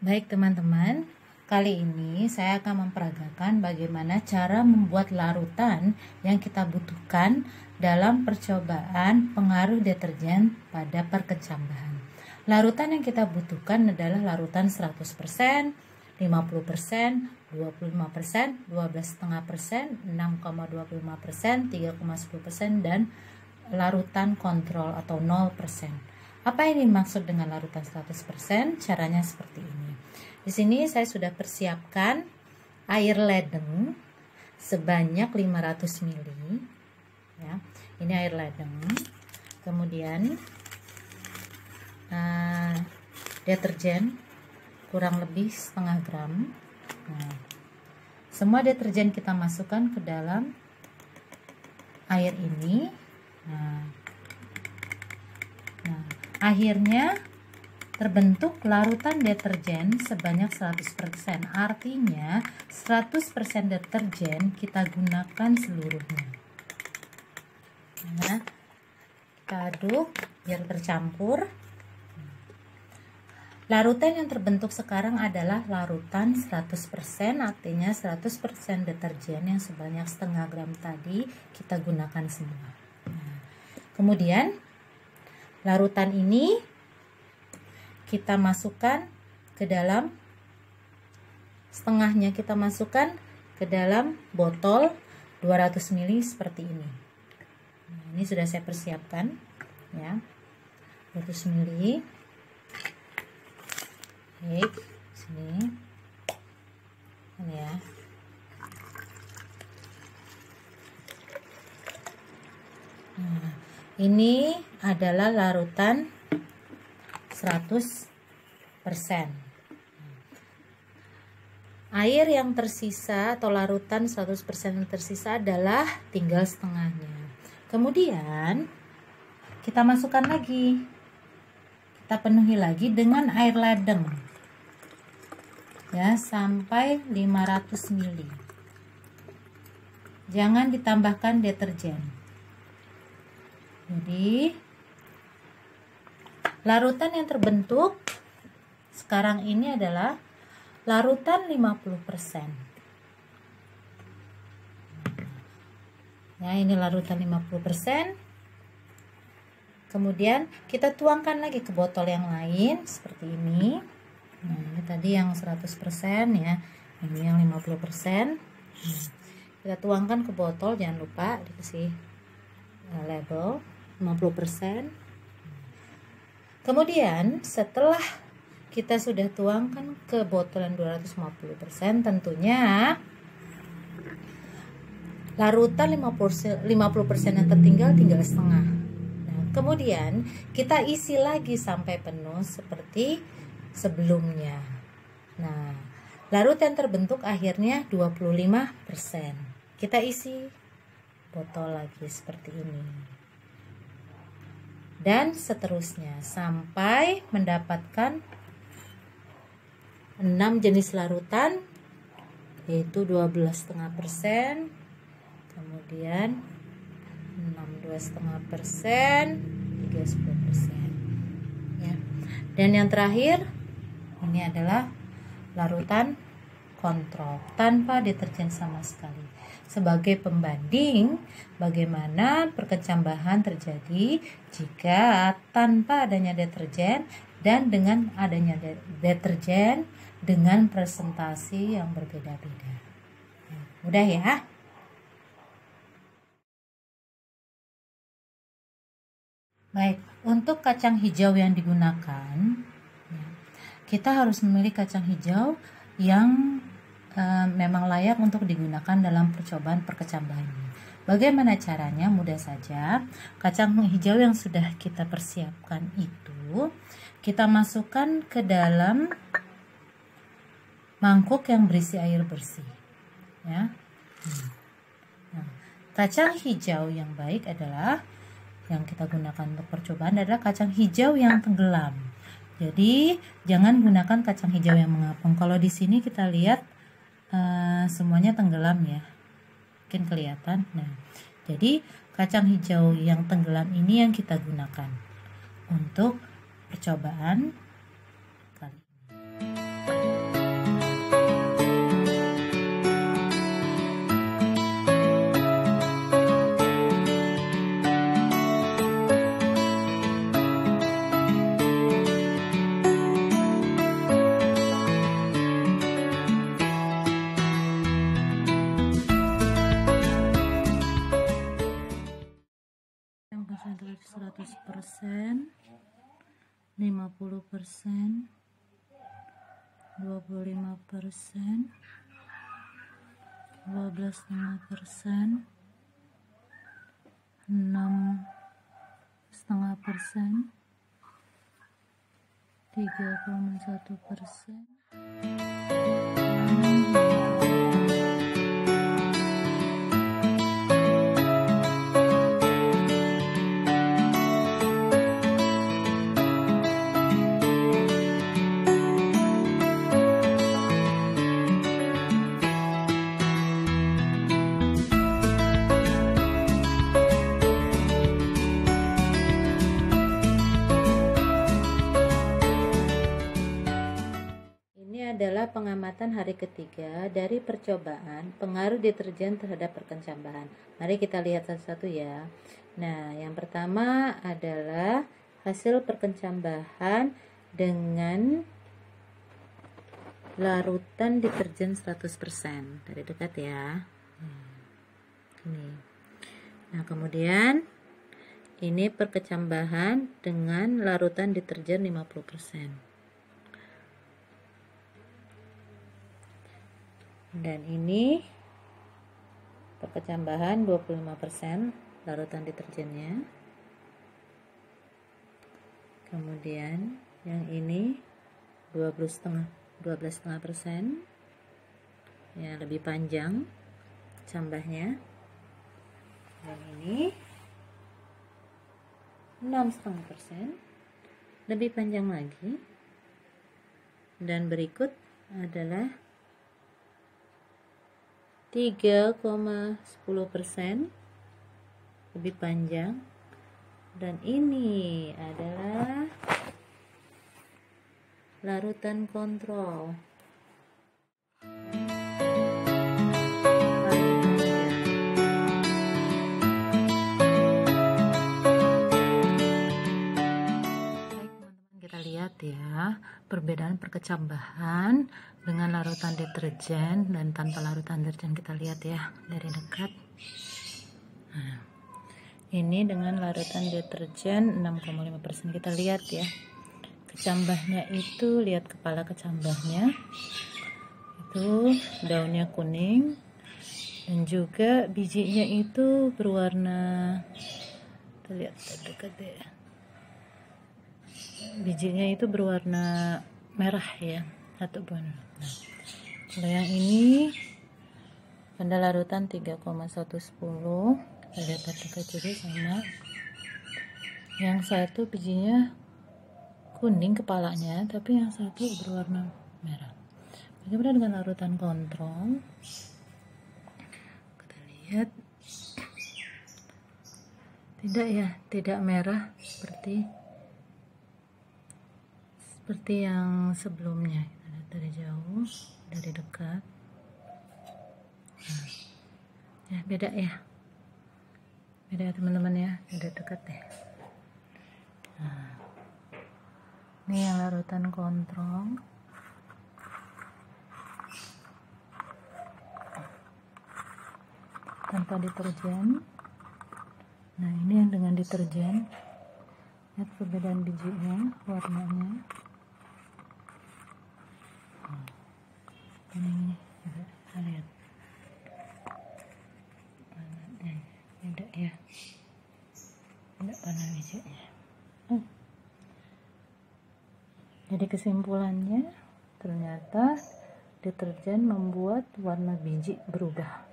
Baik teman-teman, kali ini saya akan memperagakan bagaimana cara membuat larutan yang kita butuhkan dalam percobaan pengaruh deterjen pada perkecambahan. Larutan yang kita butuhkan adalah larutan 100%, 50%, 25%, 12,5%, 6,25%, 3,10%, dan larutan kontrol atau 0%. Apa ini maksud dengan larutan 100%? Caranya seperti ini. Di sini saya sudah persiapkan air ledeng sebanyak 500 ml. Ya, ini air ledeng. Kemudian deterjen kurang lebih setengah gram. Nah, semua deterjen kita masukkan ke dalam air ini. Akhirnya terbentuk larutan deterjen sebanyak 100%. Artinya 100% deterjen kita gunakan seluruhnya. Nah, kita aduk biar tercampur. Larutan yang terbentuk sekarang adalah larutan 100%, artinya 100% deterjen yang sebanyak setengah gram tadi kita gunakan semua. Kemudian larutan ini kita masukkan ke dalam, setengahnya kita masukkan ke dalam botol 200 ml seperti ini. Nah, ini sudah saya persiapkan ya, 200 ml. Baik, sini ini ya. Nah, ini adalah larutan 100%. Air yang tersisa atau larutan 100% yang tersisa adalah tinggal setengahnya. Kemudian kita masukkan lagi. Kita penuhi lagi dengan air ledeng. Ya, sampai 500 ml. Jangan ditambahkan deterjen. Jadi larutan yang terbentuk sekarang ini adalah larutan 50%. Ya, ini larutan 50%. Kemudian kita tuangkan lagi ke botol yang lain seperti ini. Nah, ini tadi yang 100% ya. Ini yang 50%. Kita tuangkan ke botol, jangan lupa dikasih label 50%. Kemudian setelah kita sudah tuangkan ke botol yang 250%, tentunya larutan 50% yang tertinggal tinggal setengah. Nah, kemudian kita isi lagi sampai penuh seperti sebelumnya. Nah, larut yang terbentuk akhirnya 25%. Kita isi botol lagi seperti ini. Dan seterusnya sampai mendapatkan 6 jenis larutan, yaitu 12,5%, kemudian 62,5%, 30%. Ya. Dan yang terakhir ini adalah larutan kontrol tanpa deterjen sama sekali. Sebagai pembanding bagaimana perkecambahan terjadi jika tanpa adanya deterjen dan dengan adanya deterjen dengan presentasi yang berbeda-beda. Mudah ya? Baik, untuk kacang hijau yang digunakan, kita harus memilih kacang hijau yang memang layak untuk digunakan dalam percobaan perkecambahan ini. Bagaimana caranya? Mudah saja. Kacang hijau yang sudah kita persiapkan itu kita masukkan ke dalam mangkuk yang berisi air bersih. Ya. Nah, kacang hijau yang baik adalah yang kita gunakan untuk percobaan adalah kacang hijau yang tenggelam. Jadi jangan gunakan kacang hijau yang mengapung. Kalau di sini kita lihat semuanya tenggelam ya, mungkin kelihatan. Nah, jadi kacang hijau yang tenggelam ini yang kita gunakan untuk percobaan kali ini. 50%, 25%, 12,5%, 6,5%, 3,1%. Adalah pengamatan hari ketiga dari percobaan pengaruh deterjen terhadap perkecambahan. Mari kita lihat satu-satu ya. Nah, yang pertama adalah hasil perkecambahan dengan larutan deterjen 100%. Dari dekat ya. Ini. Nah, kemudian ini perkecambahan dengan larutan deterjen 50%. Dan ini perkecambahan 25% larutan deterjennya. Kemudian yang ini 12,5% ya, lebih panjang cambahnya. Dan ini 6,5%, lebih panjang lagi. Dan berikut adalah 3,10%, lebih panjang. Dan ini adalah larutan kontrol. Kita lihat ya perbedaan perkecambahan dengan larutan deterjen dan tanpa larutan deterjen. Kita lihat ya dari dekat. Nah, ini dengan larutan deterjen 6,5%. Kita lihat ya kecambahnya itu, lihat kepala kecambahnya itu daunnya kuning, dan juga bijinya itu berwarna, kita lihat dekat deh, bijinya itu berwarna merah ya, satu buah. Nah, kalau yang ini pada larutan 3,110, kita lihat dekat juga sama. Yang satu bijinya kuning kepalanya, tapi yang satu berwarna merah. Bagaimana dengan larutan kontrol? Kita lihat, tidak ya, tidak merah seperti yang sebelumnya. Kita lihat dari jauh, dari dekat. Nah, ya beda ya, beda ya teman-teman ya, beda dekat deh. Nah, ini yang larutan kontrol. Tanpa deterjen. Nah, ini yang dengan deterjen. Lihat perbedaan bijinya, warnanya. Ini kita lihat warnanya beda ya, beda warna bijinya. Jadi kesimpulannya, ternyata deterjen membuat warna biji berubah.